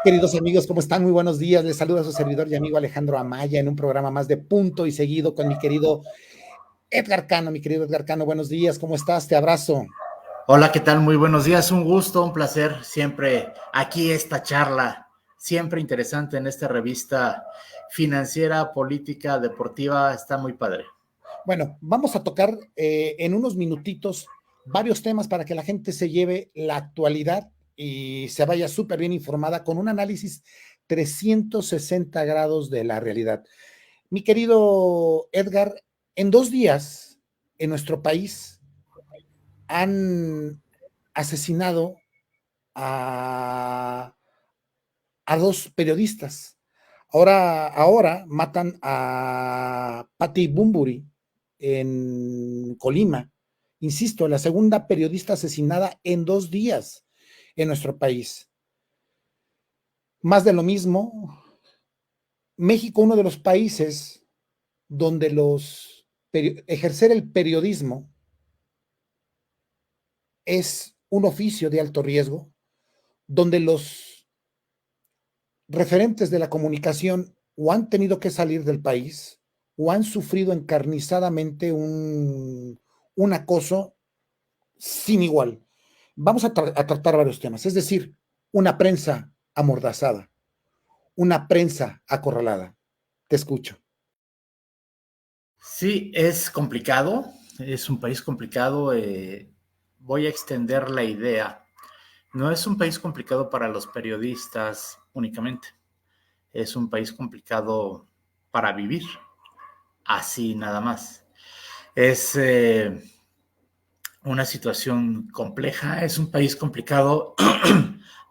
Queridos amigos, ¿cómo están? Muy buenos días. Les saluda su servidor y amigo Alejandro Amaya en un programa más de Punto y Seguido con mi querido Edgar Cano. Mi querido Edgar Cano, buenos días. ¿Cómo estás? Te abrazo. Hola, ¿qué tal? Muy buenos días, un gusto, un placer siempre aquí esta charla, siempre interesante en esta revista financiera, política, deportiva, está muy padre. Bueno, vamos a tocar en unos minutitos varios temas para que la gente se lleve la actualidad y se vaya súper bien informada con un análisis 360 grados de la realidad. Mi querido Edgar, en 2 días en nuestro país han asesinado a, a dos periodistas. Ahora matan a Patti Bumburi en Colima. Insisto, la segunda periodista asesinada en 2 días en nuestro país. Más de lo mismo, México, uno de los países donde ejercer el periodismo es un oficio de alto riesgo, donde los referentes de la comunicación o han tenido que salir del país o han sufrido encarnizadamente un acoso sin igual. Vamos a tratar varios temas, es decir, una prensa amordazada, una prensa acorralada. Te escucho. Sí, es complicado, es un país complicado, voy a extender la idea. No es un país complicado para los periodistas únicamente, es un país complicado para vivir, así nada más. Es una situación compleja, es un país complicado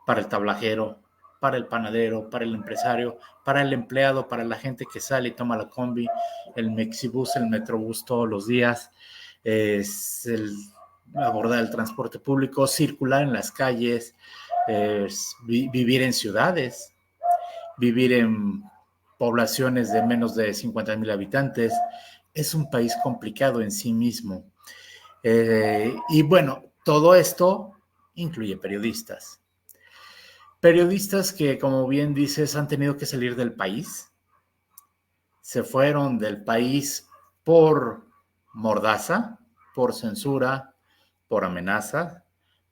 para el tablajero, para el panadero, para el empresario, para el empleado, para la gente que sale y toma la combi, el mexibus, el metrobús todos los días, es el abordar el transporte público, circular en las calles, vivir en ciudades, vivir en poblaciones de menos de 50,000 habitantes. Es un país complicado en sí mismo. Y bueno, todo esto incluye periodistas. Periodistas que, como bien dices, han tenido que salir del país. Se fueron del país por mordaza, por censura, por amenaza,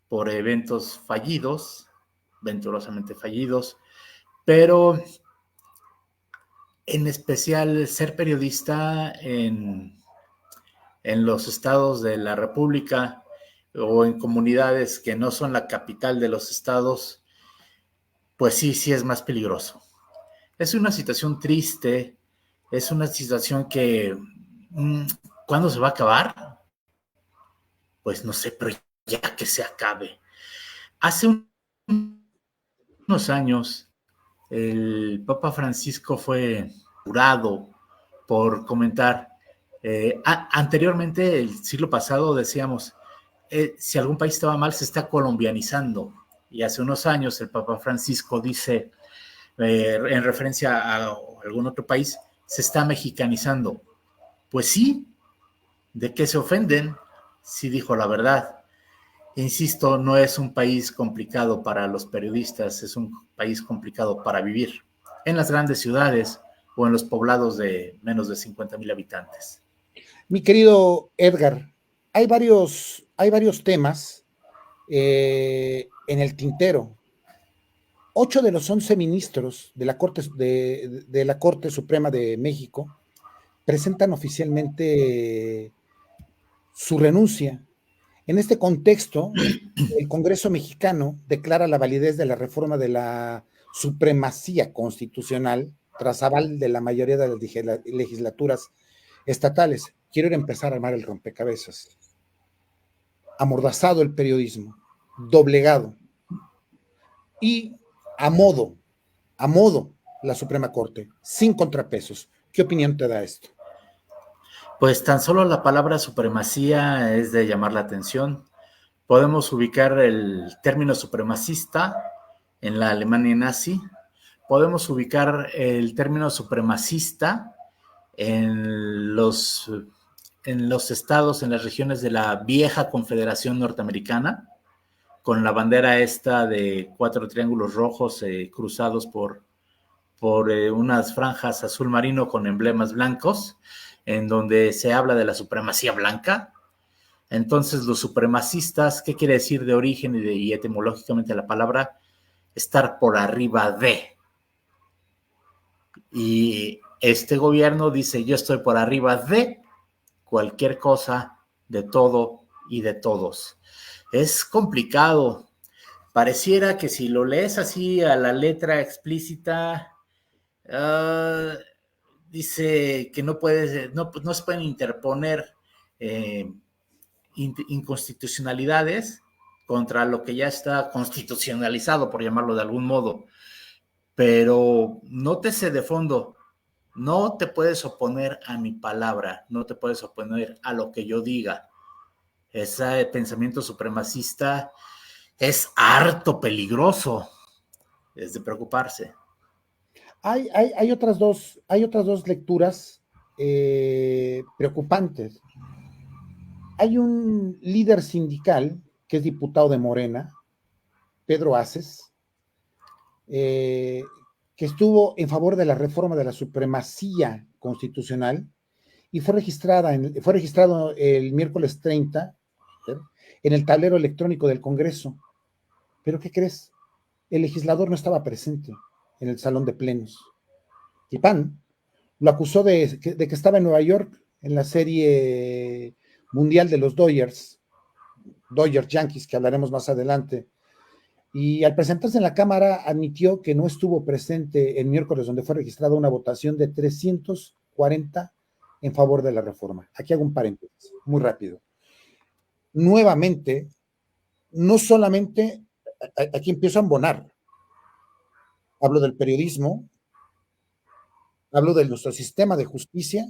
por eventos fallidos, venturosamente fallidos, pero en especial ser periodista en los estados de la República o en comunidades que no son la capital de los estados, pues sí, sí es más peligroso. Es una situación triste, es una situación que, ¿cuándo se va a acabar? Pues no sé, pero ya que se acabe. Hace unos años, el Papa Francisco fue jurado por comentar. Anteriormente, el siglo pasado, decíamos, si algún país estaba mal, se está colombianizando. Y hace unos años el Papa Francisco dice, en referencia a algún otro país, se está mexicanizando. Pues sí, ¿de qué se ofenden? Sí dijo la verdad. Insisto, no es un país complicado para los periodistas, es un país complicado para vivir en las grandes ciudades o en los poblados de menos de 50,000 habitantes. Mi querido Edgar, hay varios temas en el tintero. 8 de los 11 ministros de la Corte Suprema de México presentan oficialmente su renuncia. En este contexto, el Congreso mexicano declara la validez de la reforma de la supremacía constitucional tras aval de la mayoría de las legislaturas estatales. Quiero empezar a armar el rompecabezas. Amordazado el periodismo, doblegado y a modo, a modo la Suprema Corte, sin contrapesos. ¿Qué opinión te da esto? Pues tan solo la palabra supremacía es de llamar la atención. Podemos ubicar el término supremacista en la Alemania nazi. Podemos ubicar el término supremacista en los estados, en las regiones de la vieja Confederación Norteamericana, con la bandera esta de 4 triángulos rojos cruzados por unas franjas azul marino con emblemas blancos, en donde se habla de la supremacía blanca. Entonces, los supremacistas, ¿qué quiere decir de origen y etimológicamente la palabra? Estar por arriba de. Y este gobierno dice, yo estoy por arriba de cualquier cosa, de todo y de todos. Es complicado. Pareciera que si lo lees así a la letra explícita, dice que no se pueden interponer inconstitucionalidades contra lo que ya está constitucionalizado, por llamarlo de algún modo. Pero nótese de fondo, no te puedes oponer a mi palabra, no te puedes oponer a lo que yo diga. Ese pensamiento supremacista es harto peligroso, es de preocuparse. Hay otras dos lecturas preocupantes. Hay un líder sindical que es diputado de Morena, Pedro Aces, que estuvo en favor de la reforma de la supremacía constitucional y fue registrado el miércoles 30 en el tablero electrónico del Congreso. ¿Pero qué crees? El legislador no estaba presente en el salón de plenos. Y PAN lo acusó de que estaba en Nueva York en la serie mundial de los Dodgers Yankees, que hablaremos más adelante. Y al presentarse en la Cámara admitió que no estuvo presente el miércoles, donde fue registrada una votación de 340 en favor de la reforma. Aquí hago un paréntesis, muy rápido. Nuevamente, no solamente, aquí empiezo a embonar. Hablo del periodismo, hablo de nuestro sistema de justicia,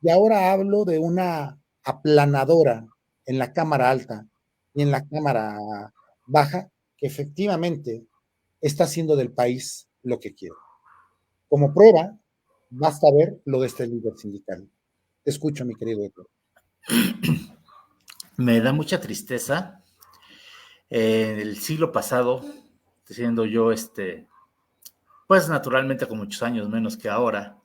y ahora hablo de una aplanadora en la Cámara Alta y en la Cámara Baja, que efectivamente está haciendo del país lo que quiere. Como prueba, basta ver lo de este líder sindical. Te escucho, mi querido Héctor. Me da mucha tristeza. En el siglo pasado, siendo yo, pues naturalmente con muchos años menos que ahora,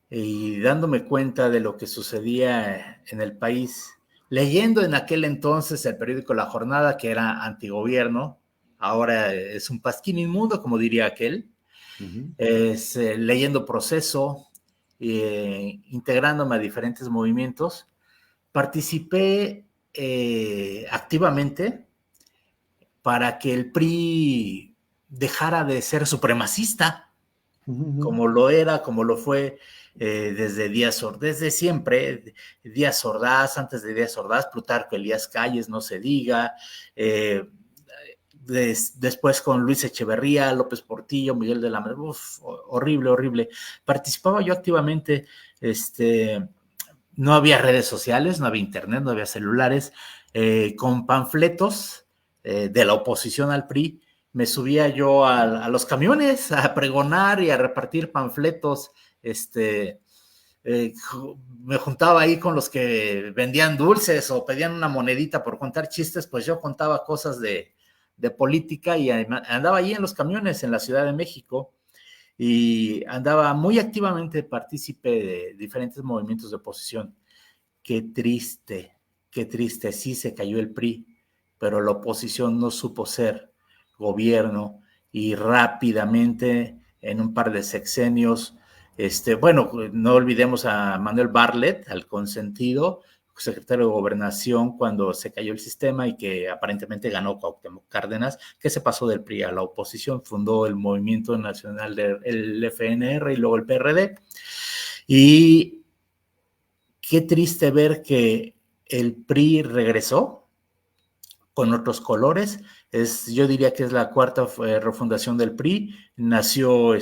y dándome cuenta de lo que sucedía en el país, leyendo en aquel entonces el periódico La Jornada, que era antigobierno, ahora es un pasquín inmundo, como diría aquel, leyendo Proceso, integrándome a diferentes movimientos, participé activamente para que el PRI dejara de ser supremacista, como lo era, como lo fue desde siempre, Díaz Ordaz, antes de Díaz Ordaz, Plutarco Elías Calles, no se diga, después con Luis Echeverría, López Portillo, Miguel de la Madrid, horrible, horrible. Participaba yo activamente, no había redes sociales, no había internet, no había celulares, con panfletos de la oposición al PRI, me subía yo a los camiones a pregonar y a repartir panfletos, me juntaba ahí con los que vendían dulces o pedían una monedita por contar chistes, pues yo contaba cosas de política y andaba ahí en los camiones en la Ciudad de México y andaba muy activamente partícipe de diferentes movimientos de oposición. Qué triste, sí se cayó el PRI, pero la oposición no supo ser gobierno y rápidamente, en un par de sexenios, bueno, no olvidemos a Manuel Bartlett, al consentido, secretario de Gobernación, cuando se cayó el sistema y que aparentemente ganó Cuauhtémoc Cárdenas, que se pasó del PRI a la oposición, fundó el Movimiento Nacional del FNR y luego el PRD. Y qué triste ver que el PRI regresó con otros colores. Yo diría que es la cuarta refundación del PRI. Nació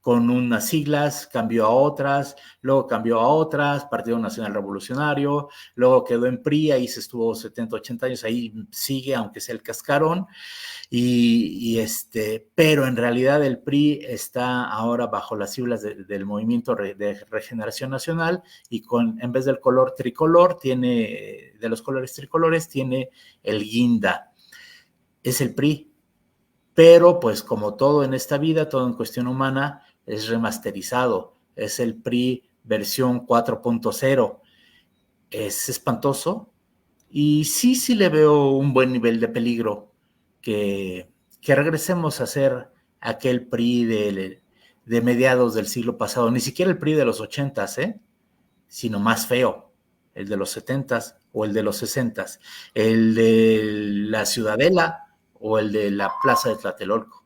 con unas siglas, cambió a otras, luego cambió a otras, Partido Nacional Revolucionario, luego quedó en PRI, ahí se estuvo 70, 80 años, ahí sigue, aunque sea el cascarón. Pero en realidad el PRI está ahora bajo las siglas del Movimiento de Regeneración Nacional y en vez del color tricolor, de los colores tricolores, tiene el guinda. es el PRI. Pero pues como todo en esta vida, todo en cuestión humana, es remasterizado. Es el PRI versión 4.0. Es espantoso y sí le veo un buen nivel de peligro que regresemos a ser aquel PRI de mediados del siglo pasado, ni siquiera el PRI de los 80s, sino más feo, el de los 70s o el de los 60s, el de la Ciudadela o el de la Plaza de Tlatelolco.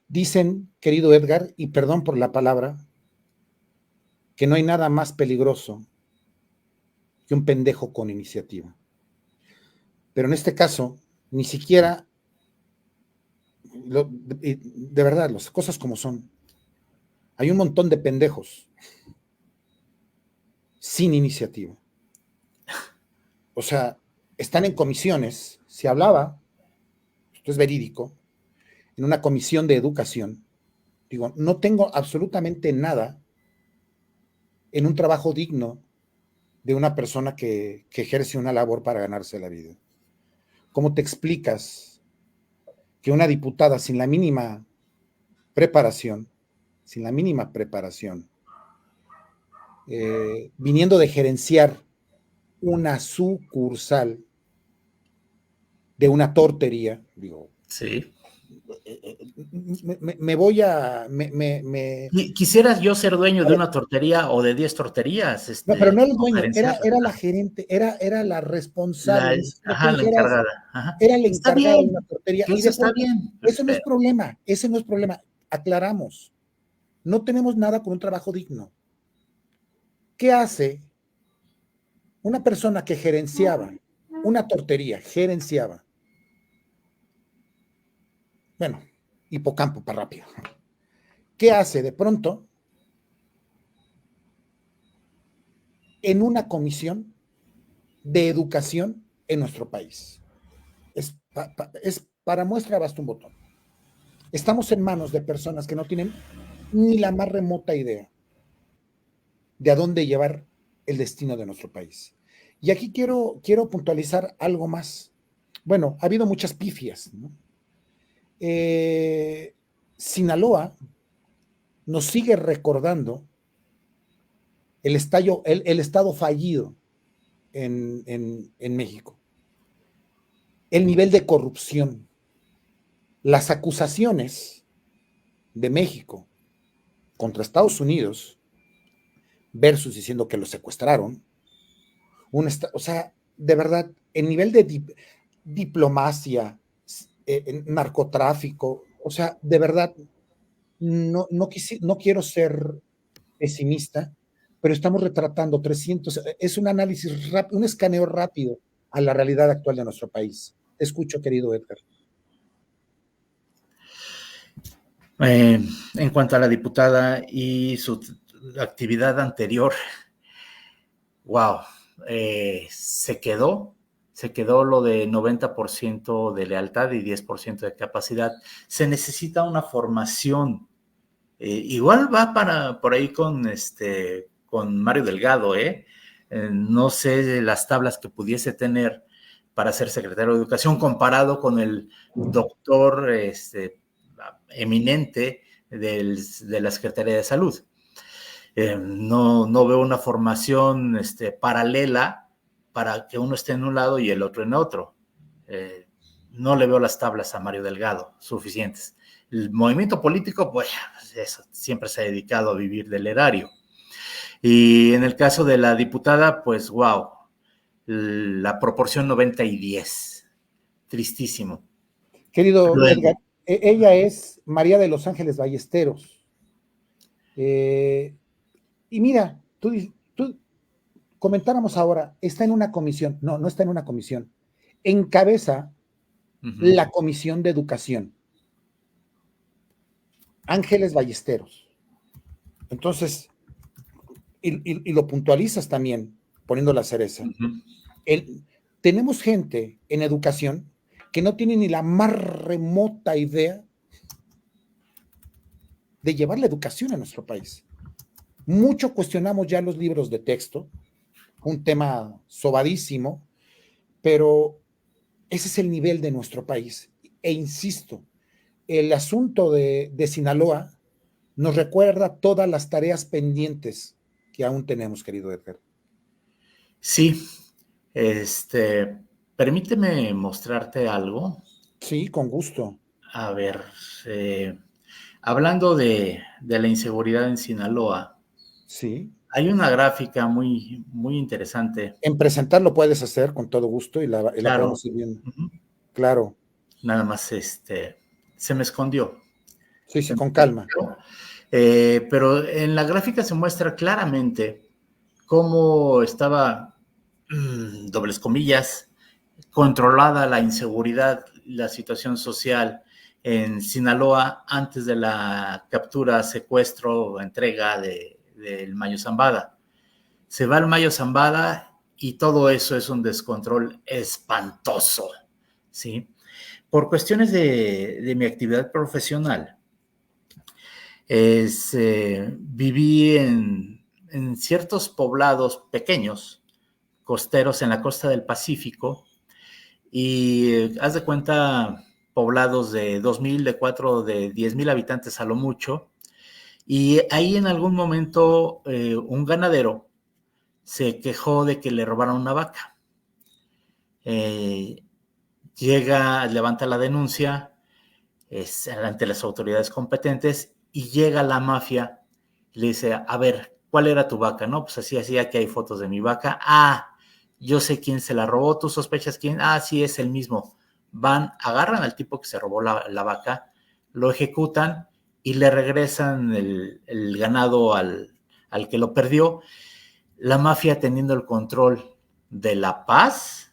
Dicen, querido Edgar, y perdón por la palabra, que no hay nada más peligroso que un pendejo con iniciativa. Pero en este caso, ni siquiera, de verdad, las cosas como son. Hay un montón de pendejos sin iniciativa. O sea, están en comisiones. Se hablaba, esto es verídico, en una comisión de educación. Digo, no tengo absolutamente nada en un trabajo digno de una persona que ejerce una labor para ganarse la vida. ¿Cómo te explicas que una diputada sin la mínima preparación, viniendo de gerenciar una sucursal de una tortería, digo, Sí. me voy a... Quisiera yo ser dueño de una tortería o de 10 torterías, No, pero no era el o dueño, gerenciarlas. era la gerente, era la responsable, ni siquiera tú La dijeras, encargada. Ajá. era la Está encargada de una bien, tortería. que Y eso de está pronto, bien. eso no es problema, ese no es problema. Aclaramos, no tenemos nada con un trabajo digno. ¿Qué hace una persona que gerenciaba una tortería, bueno, hipocampo para rápido? ¿Qué hace de pronto en una comisión de educación en nuestro país? Es para muestra basta un botón. Estamos en manos de personas que no tienen ni la más remota idea de a dónde llevar el destino de nuestro país. Y aquí quiero puntualizar algo más. Bueno, ha habido muchas pifias, ¿no? Sinaloa nos sigue recordando el estado fallido en México, el nivel de corrupción, las acusaciones de México contra Estados Unidos versus diciendo que lo secuestraron, o sea, de verdad, el nivel de diplomacia, narcotráfico, o sea, de verdad, no quiero ser pesimista, pero estamos retratando 300, es un análisis rápido, un escaneo rápido a la realidad actual de nuestro país. Te escucho, querido Edgar. En cuanto a la diputada y su actividad anterior, wow, se quedó lo de 90% de lealtad y 10% de capacidad. Se necesita una formación. Igual va por ahí con Mario Delgado, no sé las tablas que pudiese tener para ser secretario de Educación comparado con el doctor eminente de la Secretaría de Salud. No veo una formación paralela para que uno esté en un lado y el otro en otro. No le veo las tablas a Mario Delgado suficientes. El movimiento político, pues eso, siempre se ha dedicado a vivir del erario. Y en el caso de la diputada, pues wow, la proporción 90 y 10. Tristísimo. Querido Luego, Edgar, ella es María de los Ángeles Ballesteros. Y mira, tú comentáramos ahora, está en una comisión. No está en una comisión. Encabeza la Comisión de Educación. Ángeles Ballesteros. Entonces, y lo puntualizas también, poniendo la cereza. Tenemos gente en educación que no tiene ni la más remota idea de llevar la educación a nuestro país. Mucho cuestionamos ya los libros de texto, un tema sobadísimo, pero ese es el nivel de nuestro país. E insisto, el asunto de Sinaloa nos recuerda todas las tareas pendientes que aún tenemos, querido Edgar. Sí, permíteme mostrarte algo. Sí, con gusto. A ver, eh, hablando de la inseguridad en Sinaloa, Sí. hay una gráfica muy, muy interesante. En presentar lo puedes hacer con todo gusto y la Claro, podemos ir viendo. ujú, Claro. nada más se me escondió. Sí, sí, Se me con calma. escondió. Pero en la gráfica se muestra claramente cómo estaba, dobles comillas, controlada la inseguridad, la situación social en Sinaloa antes de la captura, secuestro o entrega del Mayo Zambada. Se va el Mayo Zambada y todo eso es un descontrol espantoso, ¿sí? Por cuestiones de mi actividad profesional, viví en ciertos poblados pequeños, costeros en la costa del Pacífico, y haz de cuenta poblados de 2,000, de 4, de 10,000 habitantes a lo mucho, y ahí en algún momento un ganadero se quejó de que le robaron una vaca. Eh, levanta la denuncia ante las autoridades competentes y llega la mafia y le dice, a ver, ¿cuál era tu vaca? No, pues así, aquí hay fotos de mi vaca. Ah, yo sé quién se la robó, ¿tú sospechas quién? Ah, sí, es el mismo. Van, agarran al tipo que se robó la vaca, lo ejecutan y le regresan el ganado al que lo perdió. La mafia teniendo el control de La Paz,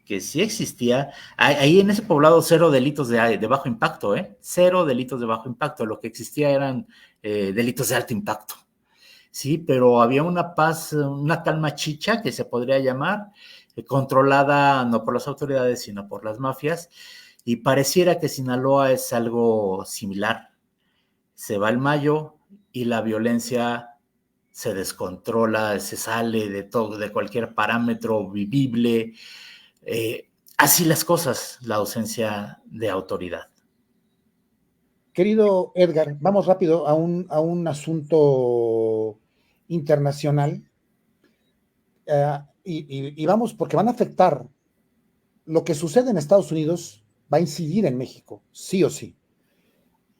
que sí existía. Ahí en ese poblado cero delitos de bajo impacto, ¿eh? Cero delitos de bajo impacto. Lo que existía eran delitos de alto impacto. Sí, pero había una paz, una calma chicha que se podría llamar, controlada no por las autoridades, sino por las mafias. Y pareciera que Sinaloa es algo similar. Se va el Mayo y la violencia se descontrola, se sale de todo, de cualquier parámetro vivible. Así las cosas, la ausencia de autoridad. Querido Edgar, vamos rápido a un asunto internacional y vamos porque van a afectar lo que sucede en Estados Unidos, va a incidir en México, sí o sí.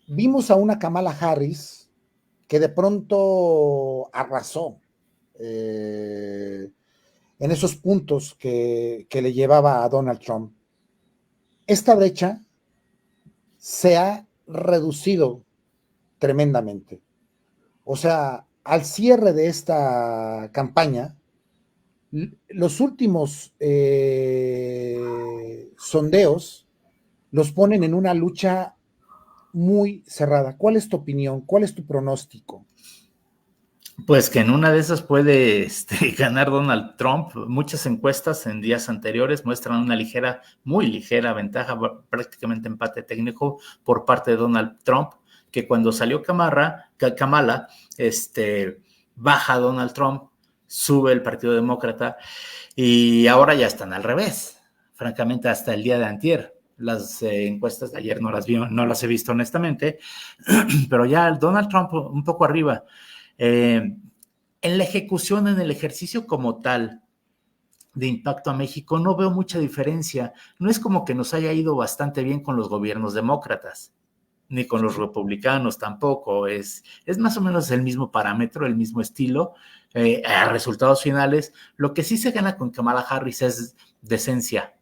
Vimos a una Kamala Harris que de pronto arrasó en esos puntos que le llevaba a Donald Trump. Esta brecha se ha reducido tremendamente. O sea, al cierre de esta campaña, los últimos sondeos los ponen en una lucha muy cerrada. ¿Cuál es tu opinión? ¿Cuál es tu pronóstico? Pues que en una de esas puede ganar Donald Trump. Muchas encuestas en días anteriores muestran una ligera, muy ligera ventaja, prácticamente empate técnico por parte de Donald Trump, que cuando salió Kamala, baja Donald Trump, sube el Partido Demócrata y ahora ya están al revés. Francamente, hasta el día de antier. Las encuestas de ayer no las he visto honestamente, pero ya Donald Trump un poco arriba. En la ejecución, en el ejercicio como tal de impacto a México, no veo mucha diferencia. No es como que nos haya ido bastante bien con los gobiernos demócratas, ni con los republicanos tampoco. Es más o menos el mismo parámetro, el mismo estilo, a resultados finales. Lo que sí se gana con Kamala Harris es decencia.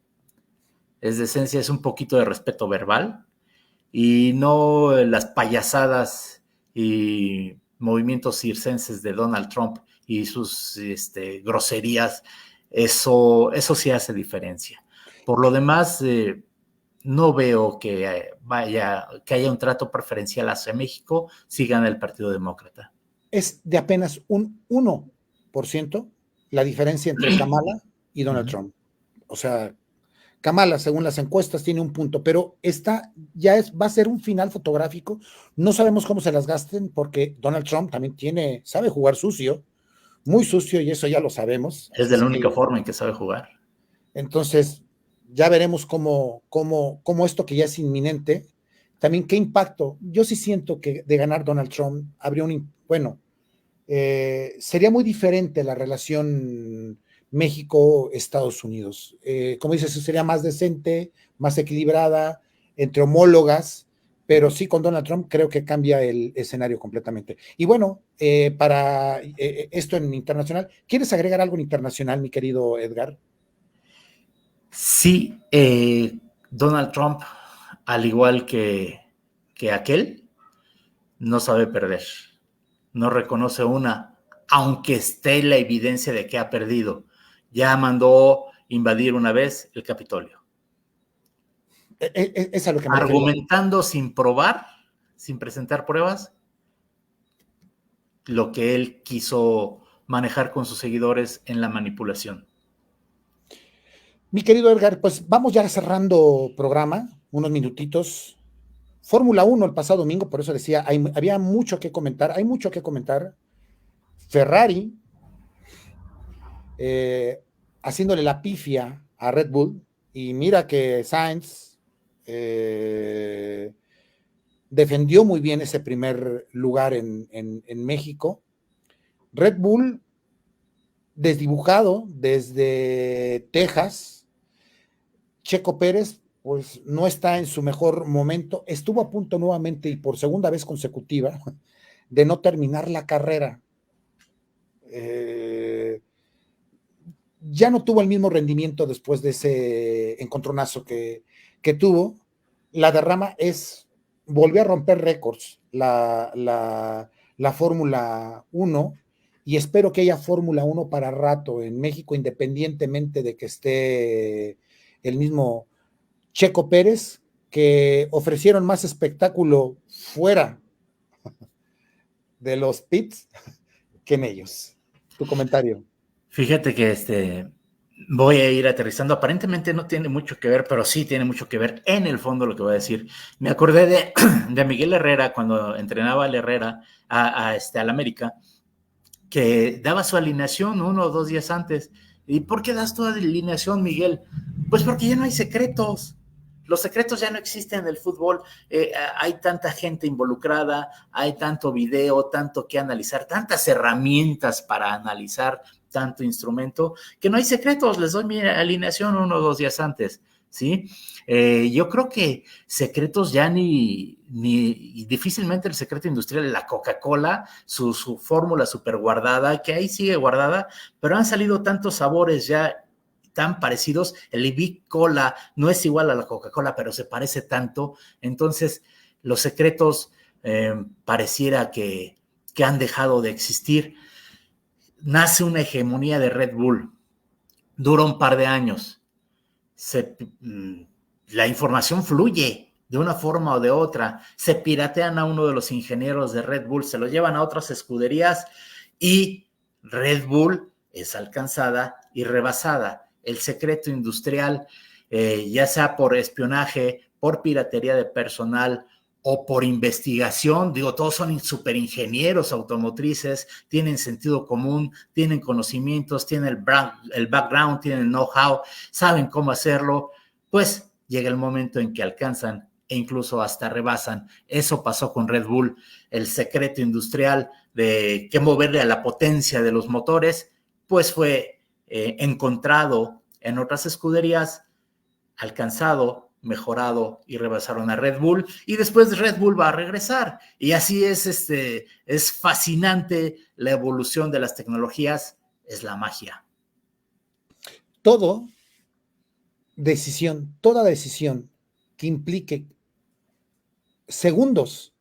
Es un poquito de respeto verbal y no las payasadas y movimientos circenses de Donald Trump y sus groserías. Eso sí hace diferencia. Por lo demás, no veo que haya un trato preferencial hacia México si gana el Partido Demócrata. Es de apenas un 1% la diferencia entre Kamala y Donald Trump. O sea, Kamala, según las encuestas, tiene un punto, pero esta va a ser un final fotográfico. No sabemos cómo se las gasten porque Donald Trump también sabe jugar sucio, muy sucio, y eso ya lo sabemos. Es de la única forma en que sabe jugar. Entonces, Ya veremos cómo esto que ya es inminente, también qué impacto. Yo sí siento que de ganar Donald Trump habría bueno, sería muy diferente la relación México-Estados Unidos. Como dices, sería más decente, más equilibrada, entre homólogas, pero sí con Donald Trump creo que cambia el escenario completamente. Y bueno, para esto en internacional, ¿quieres agregar algo en internacional, mi querido Edgar? Sí, Donald Trump, al igual que aquel, no sabe perder, no reconoce una, aunque esté la evidencia de que ha perdido. Ya mandó invadir una vez el Capitolio, Es a lo que me refería. argumentando sin probar, sin presentar pruebas, lo que él quiso manejar con sus seguidores en la manipulación. Mi querido Edgar, pues vamos ya cerrando programa, unos minutitos. Fórmula 1 el pasado domingo, por eso decía, había mucho que comentar, hay mucho que comentar. Ferrari haciéndole la pifia a Red Bull, y mira que Sainz defendió muy bien ese primer lugar en México. Red Bull desdibujado desde Texas. Checo Pérez pues no está en su mejor momento, estuvo a punto nuevamente y por segunda vez consecutiva de no terminar la carrera. Ya no tuvo el mismo rendimiento después de ese encontronazo que tuvo. La derrama volvió a romper récords la Fórmula 1, y espero que haya Fórmula 1 para rato en México, independientemente de que esté el mismo Checo Pérez, que ofrecieron más espectáculo fuera de los pits que en ellos. Tu comentario. Fíjate que voy a ir aterrizando. Aparentemente no tiene mucho que ver, pero sí tiene mucho que ver en el fondo lo que voy a decir. Me acordé de Miguel Herrera cuando entrenaba al Herrera al América, que daba su alineación 1 o 2 días antes. ¿Y por qué das tu alineación, Miguel? Pues porque ya no hay secretos. Los secretos ya no existen en el fútbol. Hay tanta gente involucrada, hay tanto video, tanto que analizar, tantas herramientas para analizar tanto instrumento, que no hay secretos. Les doy mi alineación 1 o 2 días antes, ¿sí? Yo creo que secretos ya ni difícilmente el secreto industrial, la Coca-Cola, su fórmula súper guardada, que ahí sigue guardada, pero han salido tantos sabores ya tan parecidos. El Big Cola no es igual a la Coca-Cola, pero se parece tanto. Entonces, los secretos pareciera que han dejado de existir. Nace una hegemonía de Red Bull, dura un par de años. La información fluye de una forma o de otra. Se piratean a uno de los ingenieros de Red Bull, se lo llevan a otras escuderías y Red Bull es alcanzada y rebasada. El secreto industrial, ya sea por espionaje, por piratería de personal o por investigación, digo, todos son superingenieros automotrices, tienen sentido común, tienen conocimientos, tienen el background, tienen el know-how, saben cómo hacerlo, pues llega el momento en que alcanzan e incluso hasta rebasan. Eso pasó con Red Bull, el secreto industrial de qué moverle a la potencia de los motores, pues fue encontrado en otras escuderías, alcanzado, mejorado y rebasaron a Red Bull, y después Red Bull va a regresar. Y así es fascinante la evolución de las tecnologías, es la magia. Toda decisión que implique segundos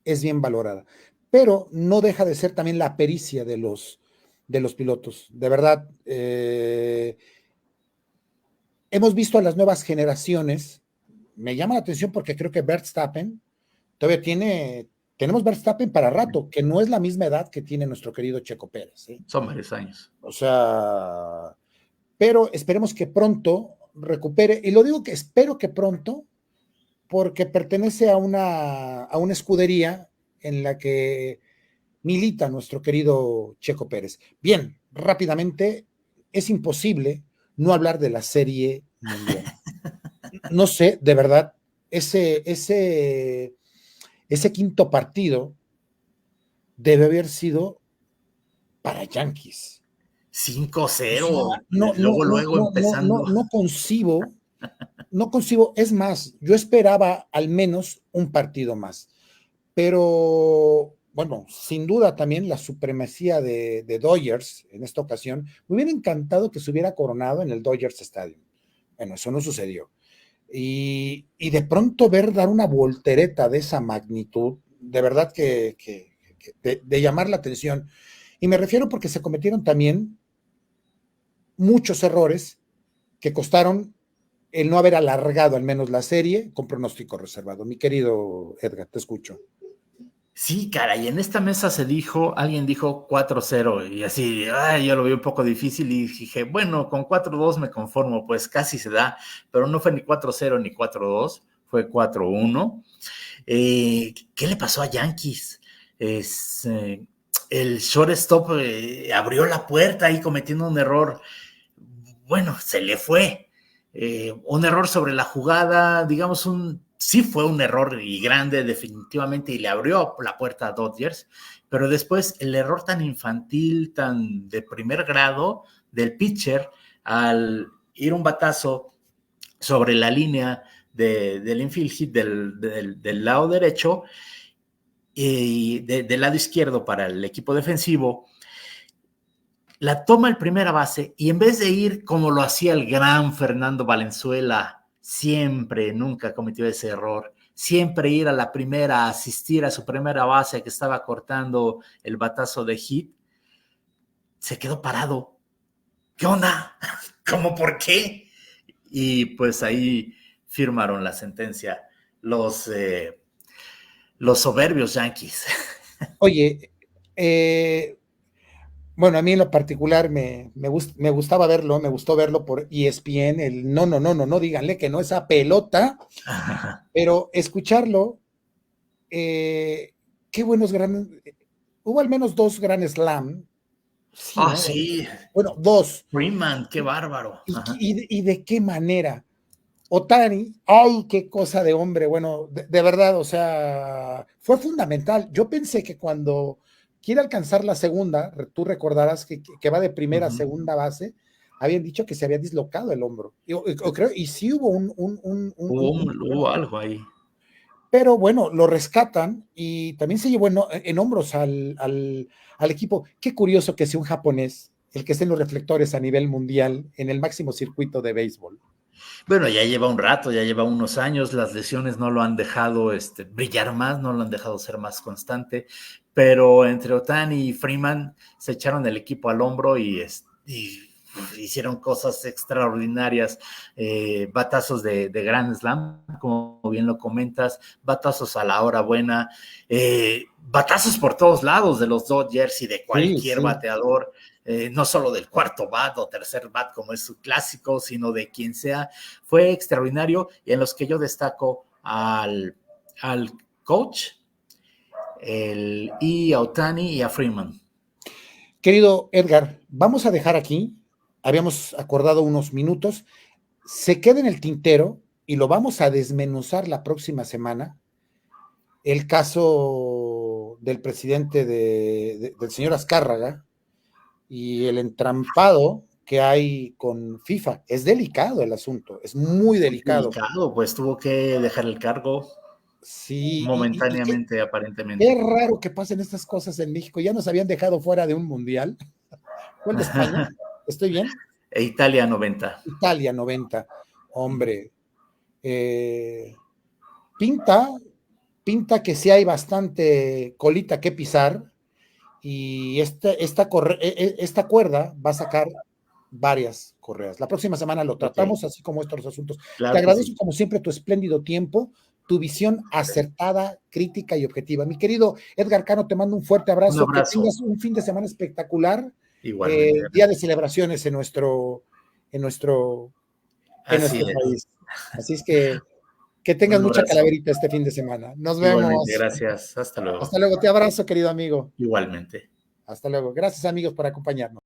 es bien valorada, pero no deja de ser también la pericia de los pilotos. De verdad, hemos visto a las nuevas generaciones, me llama la atención porque creo que Verstappen todavía tenemos Verstappen para rato, que no es la misma edad que tiene nuestro querido Checo Pérez. Son varios años. O sea, pero esperemos que pronto recupere, y lo digo que espero que pronto, porque pertenece a una escudería en la que milita nuestro querido Checo Pérez. Bien, rápidamente, es imposible no hablar de la Serie Mundial. no sé, de verdad, ese quinto partido debe haber sido para Yankees. 5-0, No, no, luego, no, luego no, no, no, empezando. no concibo, es más, yo esperaba al menos un partido más, pero bueno, sin duda también la supremacía de Dodgers en esta ocasión, me hubiera encantado que se hubiera coronado en el Dodgers Stadium. Bueno, eso no sucedió. Y de pronto ver dar una voltereta de esa magnitud, de verdad que de llamar la atención. Y me refiero porque se cometieron también muchos errores que costaron el no haber alargado al menos la serie con pronóstico reservado. Mi querido Edgar, te escucho. Sí, caray, en esta mesa se dijo, alguien dijo 4-0 y así, ay, yo lo vi un poco difícil y dije, bueno, con 4-2 me conformo, pues casi se da, pero no fue ni 4-0 ni 4-2, fue 4-1. ¿Qué le pasó a Yankees? Es, el shortstop abrió la puerta ahí cometiendo un error. Bueno, se le fue. Un error sobre la jugada, digamos, sí fue un error y grande definitivamente y le abrió la puerta a Dodgers, pero después el error tan infantil, tan de primer grado del pitcher al ir un batazo sobre la línea del infield hit del lado derecho y del lado izquierdo para el equipo defensivo, la toma el primera base y en vez de ir como lo hacía el gran Fernando Valenzuela, siempre, nunca cometió ese error, siempre ir a la primera, asistir a su primera base que estaba cortando el batazo de hit, se quedó parado. ¿Qué onda? ¿Cómo por qué? Y pues ahí firmaron la sentencia los soberbios Yankees. Oye, bueno, a mí en lo particular me gustaba verlo, me gustó verlo por ESPN, el no, no, no, no, no, díganle que no, esa pelota, pero escucharlo, qué buenos grandes, hubo al menos dos Grand Slam, sí, ¿no? Sí, Bueno, dos. Freeman, qué bárbaro. Y de qué manera. Otani, ay, qué cosa de hombre, bueno, de verdad, o sea, fue fundamental. Yo pensé que cuando quiere alcanzar la segunda, tú recordarás que va de primera a segunda base, habían dicho que se había dislocado el hombro. Creo, y sí hubo Hubo algo ahí. pero bueno, lo rescatan y también se llevó en hombros al equipo. Qué curioso que sea un japonés el que esté en los reflectores a nivel mundial en el máximo circuito de béisbol. Bueno, ya lleva un rato, ya lleva unos años, las lesiones no lo han dejado brillar más, no lo han dejado ser más constante, pero entre Otani y Freeman se echaron el equipo al hombro y hicieron cosas extraordinarias, batazos de Grand Slam, como bien lo comentas, batazos a la hora buena, batazos por todos lados de los Dodgers y de Sí, cualquier sí. bateador, no solo del cuarto bat o tercer bat como es su clásico, sino de quien sea. Fue extraordinario y en los que yo destaco al coach y a Otani y a Freeman. Querido Edgar, vamos a dejar aquí, habíamos acordado unos minutos, se queda en el tintero y lo vamos a desmenuzar la próxima semana, el caso del presidente del señor Azcárraga y el entrampado que hay con FIFA. Es delicado el asunto, es muy delicado. Delicado, pues tuvo que dejar el cargo Sí, y momentáneamente, qué aparentemente. raro que pasen estas cosas en México. Ya nos habían dejado fuera de un mundial. ¿Fue el de España? ¿Estoy bien? E Italia 90. Italia 90. Hombre, eh, pinta, pinta que sí hay bastante colita que pisar y esta cuerda va a sacar varias correas. La próxima semana lo Ok, tratamos, así como estos asuntos. Te claro que agradezco sí. como siempre tu espléndido tiempo, tu visión acertada, crítica y objetiva. Mi querido Edgar Cano, te mando un fuerte Un abrazo, que abrazo, tengas un fin de semana espectacular, igualmente. día de celebraciones en nuestro, en Así nuestro es. país. Así es que tengas Un mucha abrazo. calaverita este fin de semana. Nos Igualmente, vemos. gracias. Hasta luego. Hasta luego. Te abrazo, querido amigo. Igualmente. Hasta luego. Gracias, amigos, por acompañarnos.